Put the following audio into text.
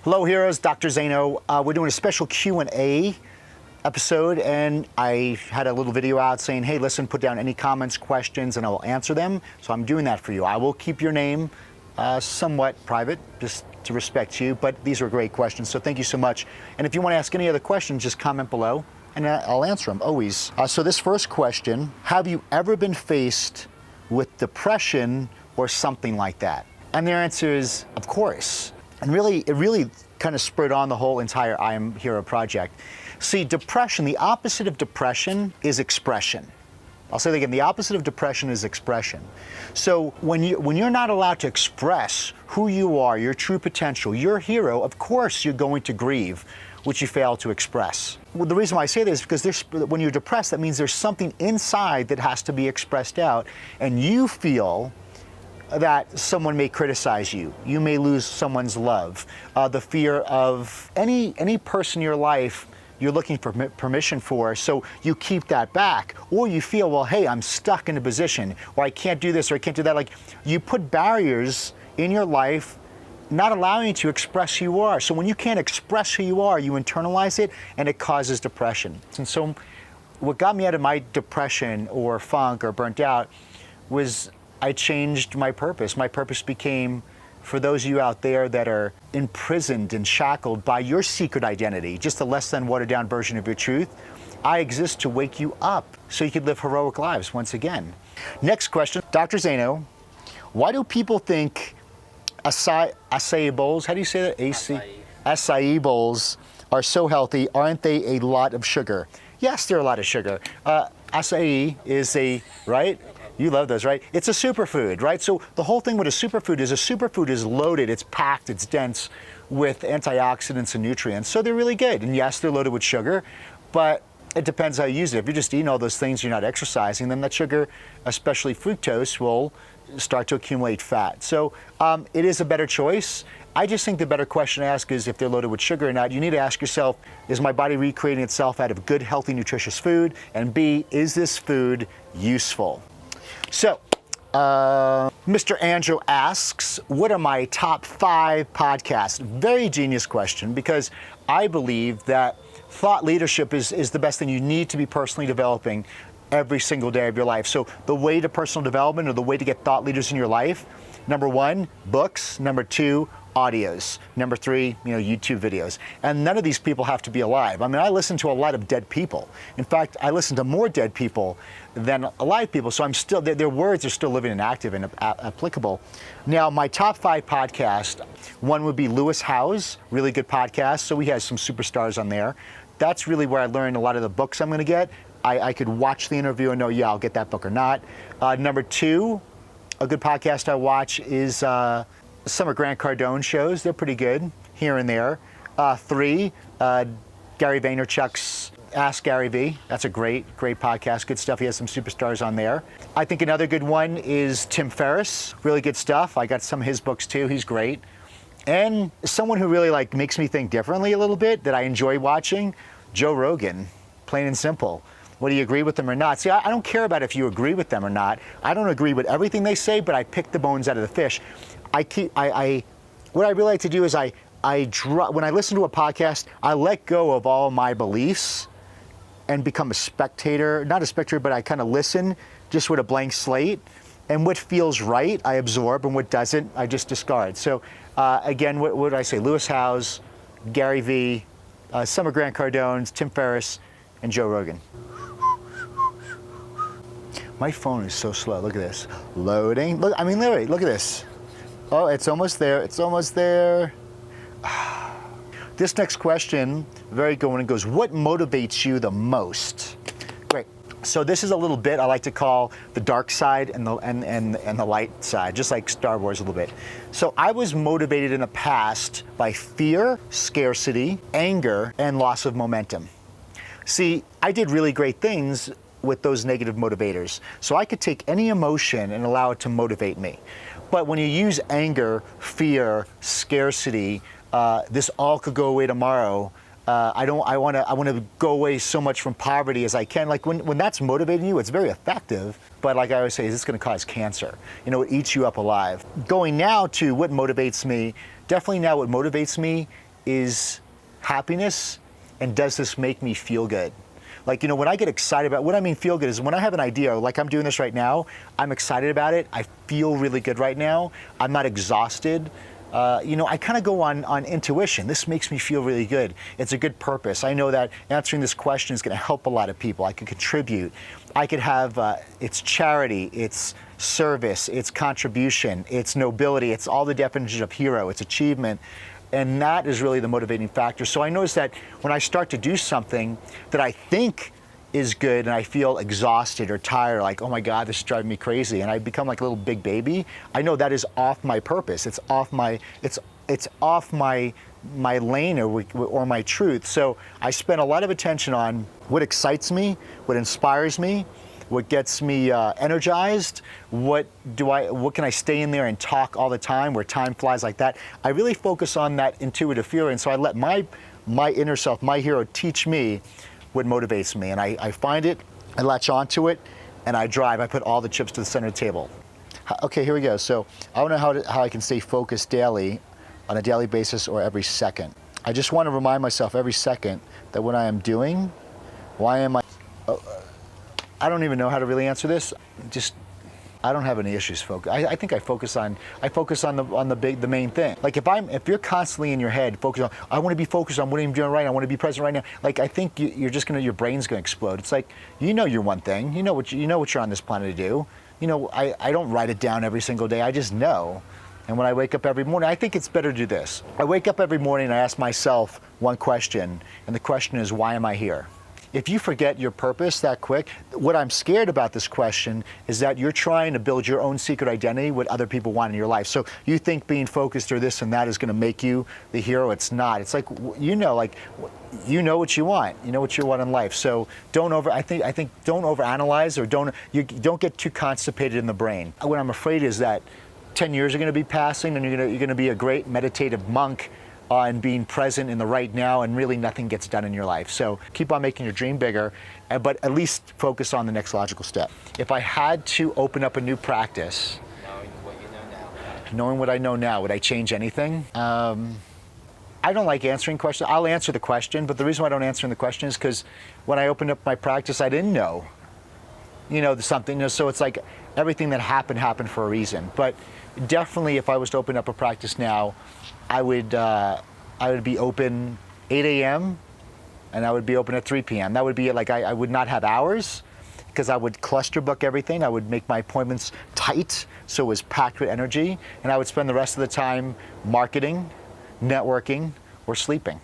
Hello, heroes. Dr. Zaino. We're doing a special Q&A episode, and I had a little video out saying, hey, listen, put down any comments, questions, and I will answer them. So I'm doing that for you. I will keep your name somewhat private, just to respect you, but these are great questions, so thank you so much. And if you want to ask any other questions, just comment below, and I'll answer them, always. So this first question, have you ever been faced with depression or something like that? And their answer is, of course. And it really kind of spurred on the whole entire I Am Hero project. See, depression, the opposite of depression is expression. I'll say that again, the opposite of depression is expression. So when you're not allowed to express who you are, your true potential, your hero, of course you're going to grieve, which you fail to express. Well, the reason why I say this is because when you're depressed, that means there's something inside that has to be expressed out, and you feel that someone may criticize you. You may lose someone's love. The fear of any person in your life you're looking for permission for, so you keep that back. Or you feel, well, hey, I'm stuck in a position, or I can't do this, or I can't do that. Like, you put barriers in your life not allowing you to express who you are. So when you can't express who you are, you internalize it, and it causes depression. And so what got me out of my depression or funk or burnt out was I changed my purpose. My purpose became, for those of you out there that are imprisoned and shackled by your secret identity, just a less than watered down version of your truth, I exist to wake you up so you can live heroic lives once again. Next question, Dr. Zaino, why do people think acai bowls, how do you say that? Acai bowls are so healthy? Aren't they a lot of sugar? Yes, they're a lot of sugar. Acai is right? You love those, right? It's a superfood, right? So the whole thing with a superfood is loaded, it's packed, it's dense with antioxidants and nutrients. So they're really good. And yes, they're loaded with sugar, but it depends how you use it. If you're just eating all those things, you're not exercising, then that sugar, especially fructose, will start to accumulate fat. So it is a better choice. I just think the better question to ask is if they're loaded with sugar or not. You need to ask yourself, is my body recreating itself out of good, healthy, nutritious food? And B, is this food useful? So, Mr. Andrew asks, what are my top 5 podcasts? Very genius question, because I believe that thought leadership is the best thing you need to be personally developing every single day of your life. So the way to personal development, or the way to get thought leaders in your life, number 1, books. Number 2, audios. Number 3, YouTube videos. And none of these people have to be alive. I mean, I listen to a lot of dead people. In fact, I listen to more dead people than alive people. So I'm still, their words are still living and active and applicable. Now, my top 5 podcasts, one would be Lewis Howes, really good podcast. So he has some superstars on there. That's really where I learned a lot of the books I'm going to get. I could watch the interview and know, yeah, I'll get that book or not. Number 2, a good podcast I watch is some of Grant Cardone shows. They're pretty good here and there. 3, Gary Vaynerchuk's Ask Gary V. That's a great podcast. Good stuff. He has some superstars on there. I think another good one is Tim Ferriss. Really good stuff. I got some of his books too. He's great. And someone who really makes me think differently a little bit that I enjoy watching, Joe Rogan. Plain and simple. Whether you agree with them or not. See, I don't care about if you agree with them or not. I don't agree with everything they say, but I pick the bones out of the fish. What I really like to do is when I listen to a podcast, I let go of all my beliefs and become a spectator. Not a spectator, but I kind of listen just with a blank slate. And what feels right, I absorb, and what doesn't, I just discard. So again, what did I say? Lewis Howes, Gary V, some of Grant Cardone's, Tim Ferriss, and Joe Rogan. My phone is so slow. Look at this. Loading. Look, I mean, literally, look at this. Oh, it's almost there. It's almost there. This next question, very good one. It goes, what motivates you the most? Great. So this is a little bit I like to call the dark side and the light side, just like Star Wars a little bit. So I was motivated in the past by fear, scarcity, anger, and loss of momentum. See, I did really great things with those negative motivators. So I could take any emotion and allow it to motivate me. But when you use anger, fear, scarcity, this all could go away tomorrow. I want to go away so much from poverty as I can. Like when that's motivating you, it's very effective. But like I always say, is this going to cause cancer? You know, it eats you up alive. Going now to what motivates me, definitely now what motivates me is happiness, and does this make me feel good? Like, when I get excited about, what I mean feel good is when I have an idea, like I'm doing this right now, I'm excited about it, I feel really good right now, I'm not exhausted. I kind of go on intuition. This makes me feel really good. It's a good purpose. I know that answering this question is going to help a lot of people. I could contribute. I could have, it's charity, it's service, it's contribution, it's nobility, it's all the definitions of hero, it's achievement. And that is really the motivating factor. So I notice that when I start to do something that I think is good and I feel exhausted or tired, like, oh my God, this is driving me crazy, and I become like a little big baby, I know that is off my purpose. It's off my lane or my truth. So I spend a lot of attention on what excites me, what inspires me, what gets me energized, what can I stay in there and talk all the time where time flies like that. I really focus on that intuitive feeling, and so I let my inner self, my hero, teach me what motivates me, and I find it, I latch onto it, and I drive. I put all the chips to the center of the table. Okay, here we go. So I don't know how I can stay focused daily, on a daily basis or every second. I just want to remind myself every second that what I am doing, why am I, I don't even know how to really answer this. I don't have any issues focus. I think I focus on the main thing. Like if you're constantly in your head focused on, I want to be focused on what I'm doing right now, I want to be present right now. Like I think your brain's gonna explode. It's like, you're one thing. You know what you're on this planet to do. I don't write it down every single day. I just know. And when I wake up every morning, I think it's better to do this. I wake up every morning and I ask myself one question, and the question is, why am I here? If you forget your purpose that quick, what I'm scared about this question is that you're trying to build your own secret identity, what other people want in your life. So you think being focused or this and that is going to make you the hero. It's not. It's like, what you want. You know what you want in life. So don't overanalyze, or don't get too constipated in the brain. What I'm afraid is that 10 years are going to be passing, and you're going to be a great meditative monk on being present in the right now, and really nothing gets done in your life. So keep on making your dream bigger, but at least focus on the next logical step. If I had to open up a new practice, knowing what I know now, would I change anything? I don't like answering questions. I'll answer the question, but the reason why I don't answer the question is because when I opened up my practice, I didn't know, something. So it's like everything that happened for a reason. But definitely, if I was to open up a practice now, I would be open 8 a.m. and I would be open at 3 p.m. That would be like I would not have hours, because I would cluster book everything. I would make my appointments tight so it was packed with energy, and I would spend the rest of the time marketing, networking, or sleeping.